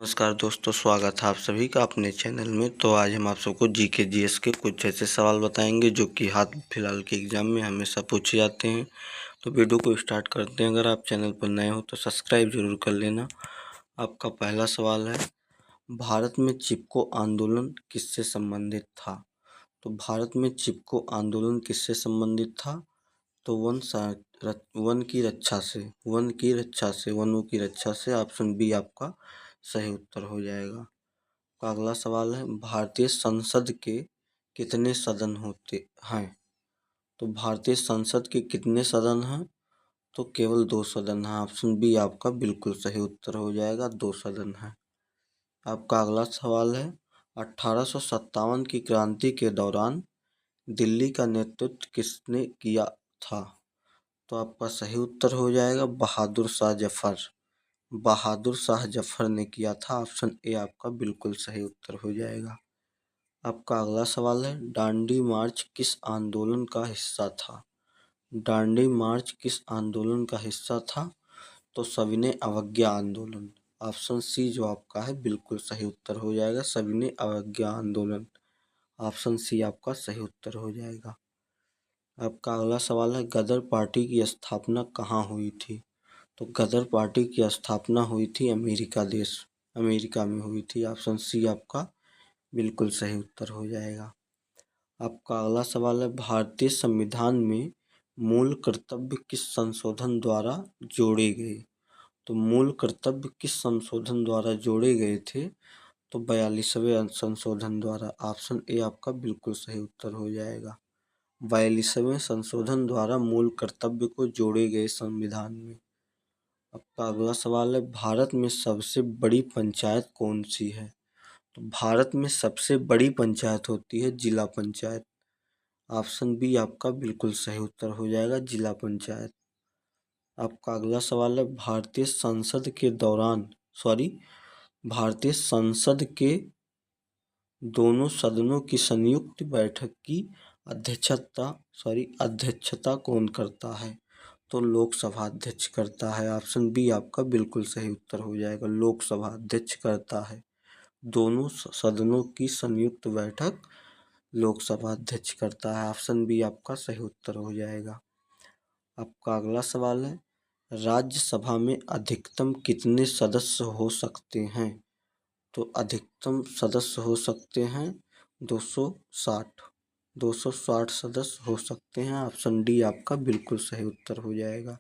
नमस्कार दोस्तों, स्वागत है आप सभी का अपने चैनल में। तो आज हम आप सबको जीके जीएस के कुछ ऐसे सवाल बताएंगे जो कि हाल फिलहाल के एग्जाम में हमेशा पूछे जाते हैं। तो वीडियो को स्टार्ट करते हैं। अगर आप चैनल पर नए हो तो सब्सक्राइब जरूर कर लेना। आपका पहला सवाल है, भारत में चिपको आंदोलन किससे संबंधित था? तो भारत में चिपको आंदोलन किससे संबंधित था? तो वन की रक्षा से, वनों की रक्षा से। ऑप्शन बी आपका सही उत्तर हो जाएगा। तो अगला सवाल है, भारतीय संसद के कितने सदन होते हैं? तो भारतीय संसद के कितने सदन हैं? तो केवल 2 सदन हैं। ऑप्शन बी आपका बिल्कुल सही उत्तर हो जाएगा, 2 सदन हैं। आपका अगला सवाल है, 1857 की क्रांति के दौरान दिल्ली का नेतृत्व किसने किया था? तो आपका सही उत्तर हो जाएगा बहादुर शाह जफर। बहादुर शाह जफर ने किया था। ऑप्शन ए आपका बिल्कुल सही उत्तर हो जाएगा। आपका अगला सवाल है, दांडी मार्च किस आंदोलन का हिस्सा था? दांडी मार्च किस आंदोलन का हिस्सा था? तो सविनय अवज्ञा आंदोलन। ऑप्शन सी जो आपका है बिल्कुल सही उत्तर हो जाएगा, सविनय अवज्ञा आंदोलन। ऑप्शन सी आपका सही उत्तर हो जाएगा। आपका अगला सवाल है, गदर पार्टी की स्थापना कहाँ हुई थी? तो गदर पार्टी की स्थापना हुई थी अमेरिका में हुई थी। ऑप्शन सी आपका बिल्कुल सही उत्तर हो जाएगा। आपका अगला सवाल है, भारतीय संविधान में मूल कर्तव्य किस संशोधन द्वारा जोड़े गए? तो मूल कर्तव्य किस संशोधन द्वारा जोड़े गए थे? तो 42वें संशोधन द्वारा। ऑप्शन ए आपका बिल्कुल सही उत्तर हो जाएगा। 42वें संशोधन द्वारा मूल कर्तव्य को जोड़े गए संविधान में। आपका अगला सवाल है, भारत में सबसे बड़ी पंचायत कौन सी है? तो भारत में सबसे बड़ी पंचायत होती है जिला पंचायत। ऑप्शन बी आपका बिल्कुल सही उत्तर हो जाएगा, जिला पंचायत। आपका अगला सवाल है, भारतीय संसद के दोनों सदनों की संयुक्त बैठक की अध्यक्षता कौन करता है? तो लोकसभा अध्यक्ष करता है। ऑप्शन बी आपका बिल्कुल सही उत्तर हो जाएगा, लोकसभा अध्यक्ष करता है। दोनों सदनों की संयुक्त बैठक लोकसभा अध्यक्ष करता है। ऑप्शन बी आपका सही उत्तर हो जाएगा। आपका अगला सवाल है, राज्यसभा में अधिकतम कितने सदस्य हो सकते हैं? तो अधिकतम सदस्य हो सकते हैं 260 260 सदस्य हो सकते हैं। ऑप्शन डी आपका बिल्कुल सही उत्तर हो जाएगा।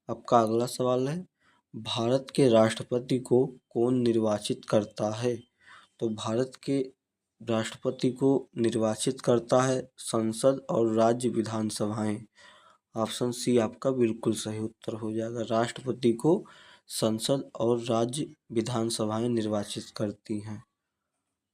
आपका अगला सवाल है, भारत के राष्ट्रपति को कौन निर्वाचित करता है? तो भारत के राष्ट्रपति को निर्वाचित करता है संसद और राज्य विधानसभाएं। ऑप्शन सी आपका बिल्कुल सही उत्तर हो जाएगा, राष्ट्रपति को संसद और राज्य विधानसभाएं निर्वाचित करती हैं।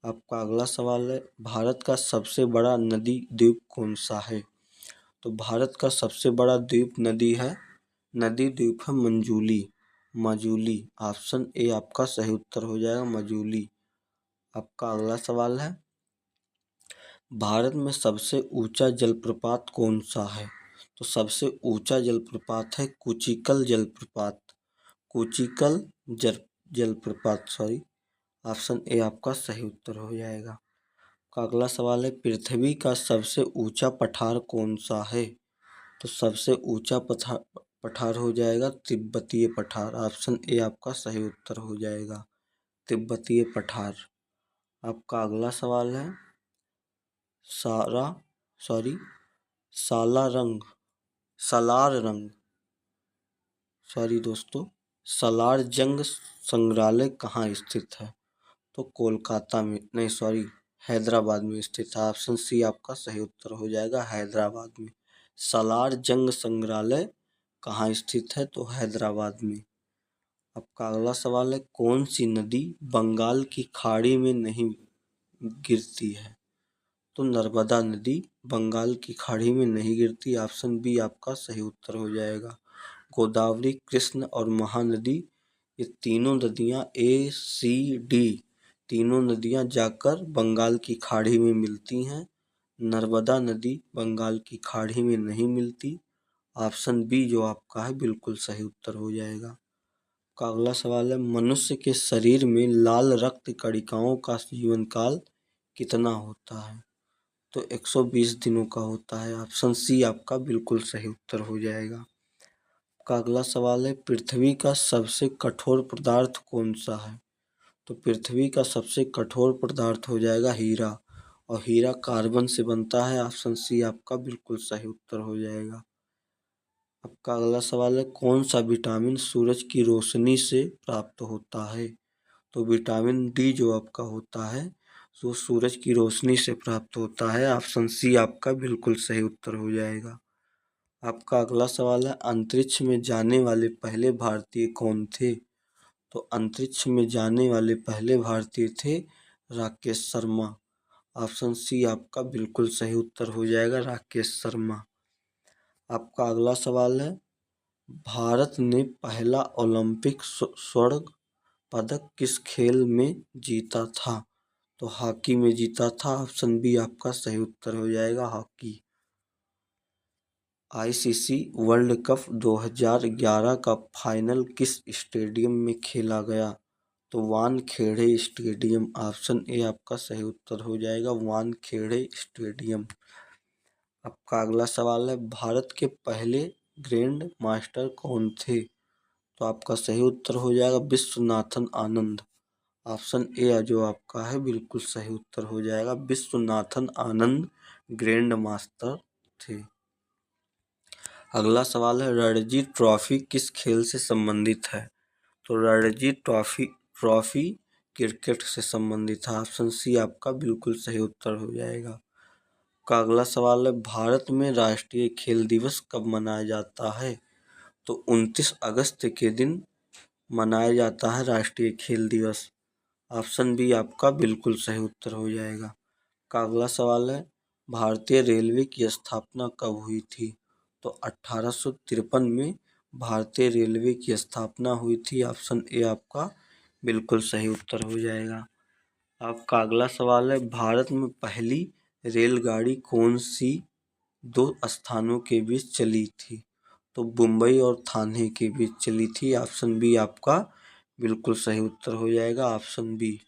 आपका अगला सवाल है, भारत का सबसे बड़ा नदी द्वीप कौन सा है? तो भारत का सबसे बड़ा नदी द्वीप है मजूली। ऑप्शन ए आपका सही उत्तर हो जाएगा, मजूली। आपका अगला सवाल है, भारत में सबसे ऊंचा जलप्रपात कौन सा है? तो सबसे ऊंचा जलप्रपात है कुचिकल जलप्रपात। ऑप्शन ए आपका सही उत्तर हो जाएगा। का अगला सवाल है, पृथ्वी का सबसे ऊंचा पठार कौन सा है? तो सबसे ऊंचा पठार हो जाएगा तिब्बतीय पठार। ऑप्शन ए आपका सही उत्तर हो जाएगा, तिब्बतीय पठार। आपका अगला सवाल है, सारा सॉरी सालारंग सलार रंग सॉरी दोस्तों सलार जंग संग्रहालय कहाँ स्थित है? तो कोलकाता में नहीं सॉरी हैदराबाद में स्थित है। ऑप्शन सी आपका सही उत्तर हो जाएगा, हैदराबाद में। सालार जंग संग्रहालय कहाँ स्थित है? तो हैदराबाद में। आपका अगला सवाल है, कौन सी नदी बंगाल की खाड़ी में नहीं गिरती है? तो नर्मदा नदी बंगाल की खाड़ी में नहीं गिरती। ऑप्शन बी आपका सही उत्तर हो जाएगा। गोदावरी, कृष्ण और महानदी, ये तीनों नदियाँ तीनों नदियाँ जाकर बंगाल की खाड़ी में मिलती हैं। नर्मदा नदी बंगाल की खाड़ी में नहीं मिलती। ऑप्शन बी जो आपका है बिल्कुल सही उत्तर हो जाएगा। आपका अगला सवाल है, मनुष्य के शरीर में लाल रक्त कणिकाओं का जीवन काल कितना होता है? तो 120 दिनों का होता है। ऑप्शन सी आपका बिल्कुल सही उत्तर हो जाएगा। आपका अगला सवाल है, पृथ्वी का सबसे कठोर पदार्थ कौन सा है? तो पृथ्वी का सबसे कठोर पदार्थ हो जाएगा हीरा, और हीरा कार्बन से बनता है। ऑप्शन सी आपका बिल्कुल सही उत्तर हो जाएगा। आपका अगला सवाल है, कौन सा विटामिन सूरज की रोशनी से प्राप्त होता है? तो विटामिन डी जो आपका होता है वो सूरज की रोशनी से प्राप्त होता है। ऑप्शन सी आपका बिल्कुल सही उत्तर हो जाएगा। आपका अगला सवाल है, अंतरिक्ष में जाने वाले पहले भारतीय कौन थे? तो अंतरिक्ष में जाने वाले पहले भारतीय थे राकेश शर्मा। ऑप्शन सी आपका बिल्कुल सही उत्तर हो जाएगा, राकेश शर्मा। आपका अगला सवाल है, भारत ने पहला ओलंपिक स्वर्ण पदक किस खेल में जीता था? तो हॉकी में जीता था। ऑप्शन बी आपका सही उत्तर हो जाएगा, हॉकी। आईसीसी वर्ल्ड कप 2011 का फाइनल किस स्टेडियम में खेला गया? तो वानखेड़े स्टेडियम। ऑप्शन ए आपका सही उत्तर हो जाएगा, वानखेड़े स्टेडियम। आपका अगला सवाल है, भारत के पहले ग्रैंड मास्टर कौन थे? तो आपका सही उत्तर हो जाएगा विश्वनाथन आनंद। ऑप्शन ए जो आपका है बिल्कुल सही उत्तर हो जाएगा, विश्वनाथन आनंद ग्रैंड मास्टर थे। अगला सवाल है, रणजी ट्रॉफी किस खेल से संबंधित है? तो रणजी ट्रॉफी क्रिकेट से संबंधित है। ऑप्शन सी आपका बिल्कुल सही उत्तर हो जाएगा। का अगला सवाल है, भारत में राष्ट्रीय खेल दिवस कब मनाया जाता है? तो 29 अगस्त के दिन मनाया जाता है राष्ट्रीय खेल दिवस। ऑप्शन बी आपका बिल्कुल सही उत्तर हो जाएगा। का अगला सवाल है, भारतीय रेलवे की स्थापना कब हुई थी? तो 1853 में भारतीय रेलवे की स्थापना हुई थी। ऑप्शन ए आपका बिल्कुल सही उत्तर हो जाएगा। आपका अगला सवाल है, भारत में पहली रेलगाड़ी कौन सी दो स्थानों के बीच चली थी? तो मुंबई और थाने के बीच चली थी। ऑप्शन बी आपका बिल्कुल सही उत्तर हो जाएगा, ऑप्शन बी।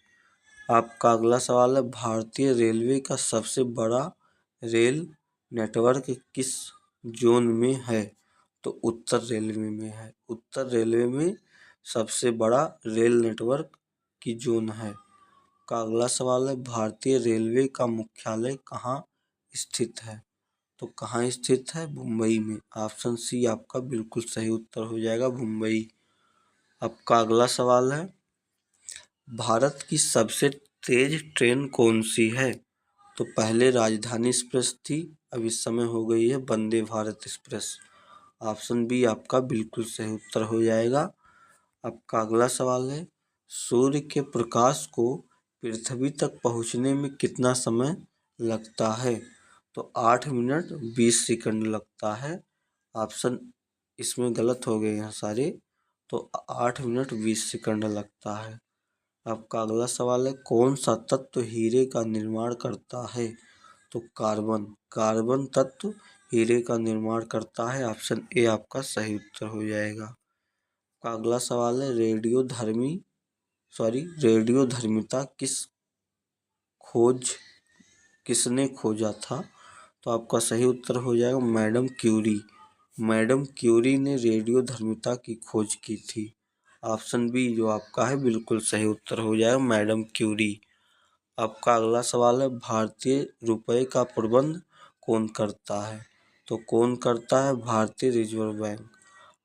आपका अगला सवाल है, भारतीय रेलवे का सबसे बड़ा रेल नेटवर्क किस जोन में है? तो उत्तर रेलवे में है। उत्तर रेलवे में सबसे बड़ा रेल नेटवर्क की जोन है। का अगला सवाल है, भारतीय रेलवे का मुख्यालय कहाँ स्थित है? तो कहाँ स्थित है? मुंबई में। ऑप्शन सी आपका बिल्कुल सही उत्तर हो जाएगा, मुंबई। आपका अगला सवाल है, भारत की सबसे तेज ट्रेन कौन सी है? तो पहले राजधानी एक्सप्रेस थी, अब इस समय हो गई है Vande Bharat express. Option B आपका बिल्कुल सही उत्तर हो जाएगा। आपका अगला सवाल है, सूर्य के प्रकाश को पृथ्वी तक पहुंचने में कितना समय लगता है? तो 8 मिनट 20 सेकंड लगता है। ऑप्शन इसमें गलत हो गए हैं सारे, तो 8 मिनट 20 सेकंड लगता है। आपका अगला सवाल है, कौन सा तत्व हीरे का निर्माण करता है? तो कार्बन। कार्बन तत्व हीरे का निर्माण करता है। ऑप्शन ए आपका सही उत्तर हो जाएगा। आपका अगला सवाल है, रेडियोधर्मिता खोज किसने खोजा था? तो आपका सही उत्तर हो जाएगा मैडम क्यूरी। मैडम क्यूरी ने रेडियोधर्मिता की खोज की थी। ऑप्शन बी जो आपका है बिल्कुल सही उत्तर हो जाएगा, मैडम क्यूरी। आपका अगला सवाल है, भारतीय रुपए का प्रबंध कौन करता है? तो कौन करता है? भारतीय रिजर्व बैंक।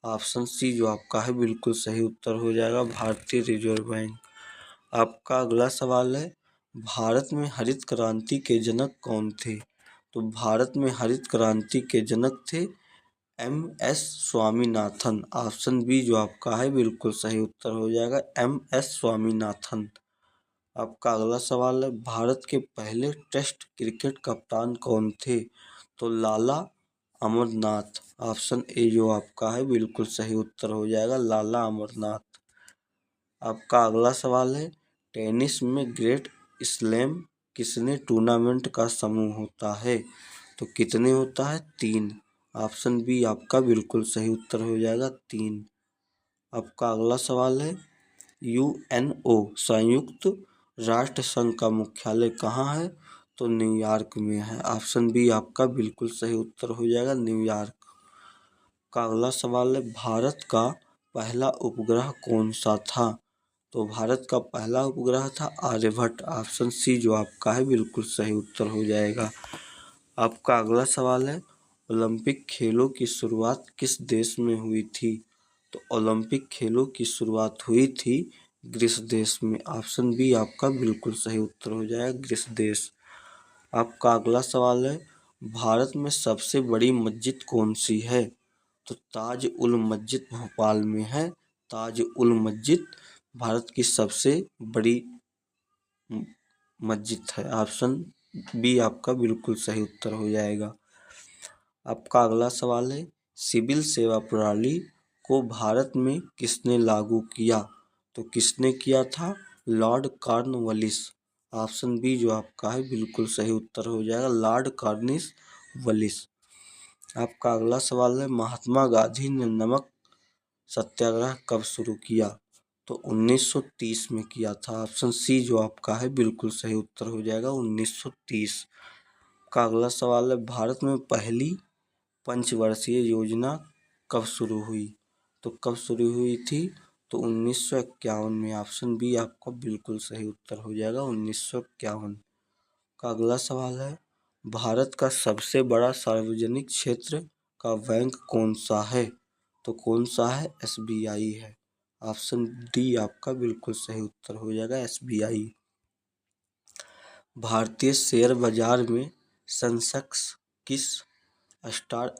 ऑप्शन सी जो आपका है बिल्कुल सही उत्तर हो जाएगा, भारतीय रिजर्व बैंक। आपका अगला सवाल है, भारत में हरित क्रांति के जनक कौन थे? तो भारत में हरित क्रांति के जनक थे MS स्वामीनाथन। ऑप्शन बी जो आपका है बिल्कुल सही उत्तर हो जाएगा, MS स्वामीनाथन। आपका अगला सवाल है, भारत के पहले टेस्ट क्रिकेट कप्तान कौन थे? तो लाला अमरनाथ। ऑप्शन ए जो आपका है बिल्कुल सही उत्तर हो जाएगा, लाला अमरनाथ। आपका अगला सवाल है, टेनिस में ग्रेट स्लैम किसने टूर्नामेंट का समूह होता है? तो कितने होता है? 3। ऑप्शन बी आपका बिल्कुल सही उत्तर हो जाएगा, 3। आपका अगला सवाल है यूएनओ संयुक्त राष्ट्र संघ का मुख्यालय कहाँ है? तो न्यूयॉर्क में है। ऑप्शन बी आपका बिल्कुल सही उत्तर हो जाएगा, न्यूयॉर्क। का अगला सवाल है भारत का पहला उपग्रह कौन सा था? तो भारत का पहला उपग्रह था आर्यभट्ट। ऑप्शन सी जो आपका है बिल्कुल सही उत्तर हो जाएगा। आपका अगला सवाल है ओलंपिक खेलों की शुरुआत किस देश में हुई थी? तो ओलंपिक खेलों की शुरुआत हुई थी ग्रीस देश में। ऑप्शन बी आपका बिल्कुल सही उत्तर हो जाएगा, ग्रीस देश। आपका अगला सवाल है भारत में सबसे बड़ी मस्जिद कौन सी है? तो ताज उल मस्जिद भोपाल में है। ताज उल मस्जिद भारत की सबसे बड़ी मस्जिद है। ऑप्शन बी आपका बिल्कुल सही उत्तर हो जाएगा। आपका अगला सवाल है सिविल सेवा प्रणाली को भारत में किसने लागू किया? तो किसने किया था? Lord Cornwallis. ऑप्शन बी जो आपका है बिल्कुल सही उत्तर हो जाएगा, लॉर्ड कॉर्नवालिस। आपका अगला सवाल है महात्मा गांधी ने नमक सत्याग्रह कब शुरू किया? तो 1930 में किया था। ऑप्शन सी जो आपका है बिल्कुल सही उत्तर हो जाएगा, 1930। का अगला सवाल है भारत में पहली पंचवर्षीय योजना कब शुरू हुई? तो कब शुरू हुई थी? तो 1951 में। ऑप्शन बी आपका बिल्कुल सही उत्तर हो जाएगा, 1951। का अगला सवाल है भारत का सबसे बड़ा सार्वजनिक क्षेत्र का बैंक कौन सा है? तो कौन सा है? एसबीआई है। ऑप्शन डी आपका बिल्कुल सही उत्तर हो जाएगा, एसबीआई। भारतीय शेयर बाजार में सेंसेक्स किस स्टॉक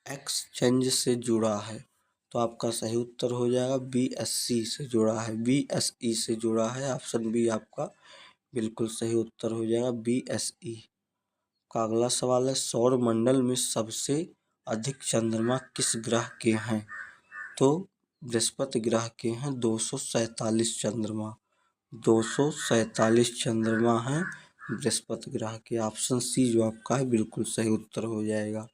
एक्सचेंज से जुड़ा है? तो आपका सही उत्तर हो जाएगा बीएससी से जुड़ा है, बीएसई से जुड़ा है। ऑप्शन बी आपका बिल्कुल सही उत्तर हो जाएगा, बीएसई। का अगला सवाल है सौर मंडल में सबसे अधिक चंद्रमा किस ग्रह के हैं? तो बृहस्पति ग्रह के हैं 247 चंद्रमा। 247 चंद्रमा हैं बृहस्पति ग्रह के। ऑप्शन सी जो आपका है बिल्कुल सही उत्तर हो जाएगा।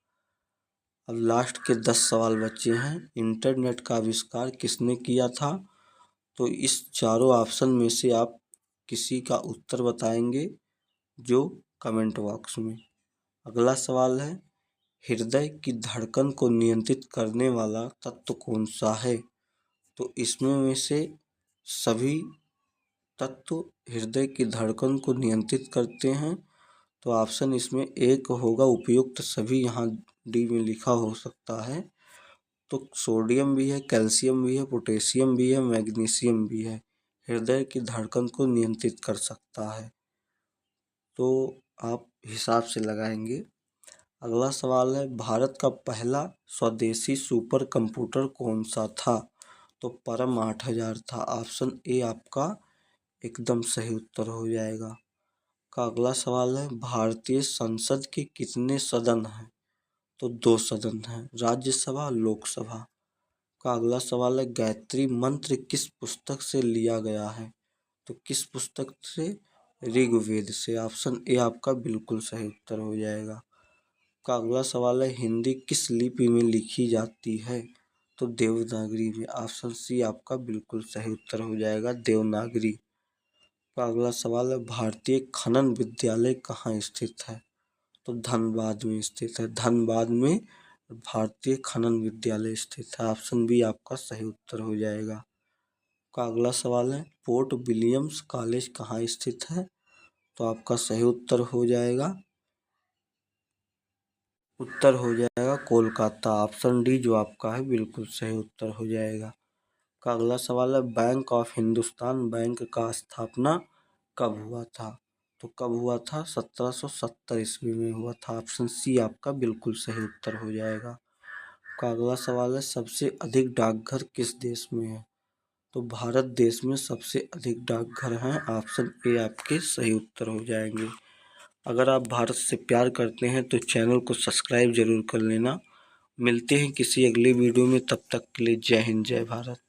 अब लास्ट के 10 सवाल बचे हैं। इंटरनेट का आविष्कार किसने किया था? तो इस चारों ऑप्शन में से आप किसी का उत्तर बताएंगे जो कमेंट बॉक्स में। अगला सवाल है हृदय की धड़कन को नियंत्रित करने वाला तत्व कौन सा है? तो इसमें में से सभी तत्व हृदय की धड़कन को नियंत्रित करते हैं। तो ऑप्शन इसमें एक होगा उपयुक्त सभी, यहाँ डी में लिखा हो सकता है। तो सोडियम भी है, कैल्शियम भी है, पोटेशियम भी है, मैग्नीशियम भी है। हृदय की धड़कन को नियंत्रित कर सकता है, तो आप हिसाब से लगाएंगे। अगला सवाल है भारत का पहला स्वदेशी सुपर कंप्यूटर कौन सा था? तो परम 8000 था। ऑप्शन ए आपका एकदम सही उत्तर हो जाएगा। का अगला सवाल है भारतीय संसद के कितने सदन हैं? तो 2 सदन हैं, राज्यसभा लोकसभा। का अगला सवाल है गायत्री मंत्र किस पुस्तक से लिया गया है? तो किस पुस्तक से? ऋग्वेद से। ऑप्शन ए आपका बिल्कुल सही उत्तर हो जाएगा। का अगला सवाल है हिंदी किस लिपि में लिखी जाती है? तो देवनागरी में। ऑप्शन सी आपका बिल्कुल सही उत्तर हो जाएगा, देवनागरी। का अगला सवाल है भारतीय खनन विद्यालय कहाँ स्थित है? तो धनबाद में स्थित है, धनबाद में भारतीय खनन विद्यालय स्थित है। ऑप्शन बी आपका सही उत्तर हो जाएगा। का अगला सवाल है पोर्ट विलियम्स कॉलेज कहाँ स्थित है? तो आपका सही उत्तर हो जाएगा कोलकाता। ऑप्शन डी जो आपका है बिल्कुल सही उत्तर हो जाएगा। का अगला सवाल है बैंक ऑफ हिंदुस्तान बैंक का स्थापना कब हुआ था? तो कब हुआ था? 1770 ईस्वी में हुआ था। ऑप्शन सी आपका बिल्कुल सही उत्तर हो जाएगा। का अगला सवाल है सबसे अधिक डाकघर किस देश में है? तो भारत देश में सबसे अधिक डाकघर हैं। ऑप्शन ए आपके सही उत्तर हो जाएंगे। अगर आप भारत से प्यार करते हैं तो चैनल को सब्सक्राइब जरूर कर लेना। मिलते हैं किसी अगली वीडियो में, तब तक के लिए जय हिंद जय भारत।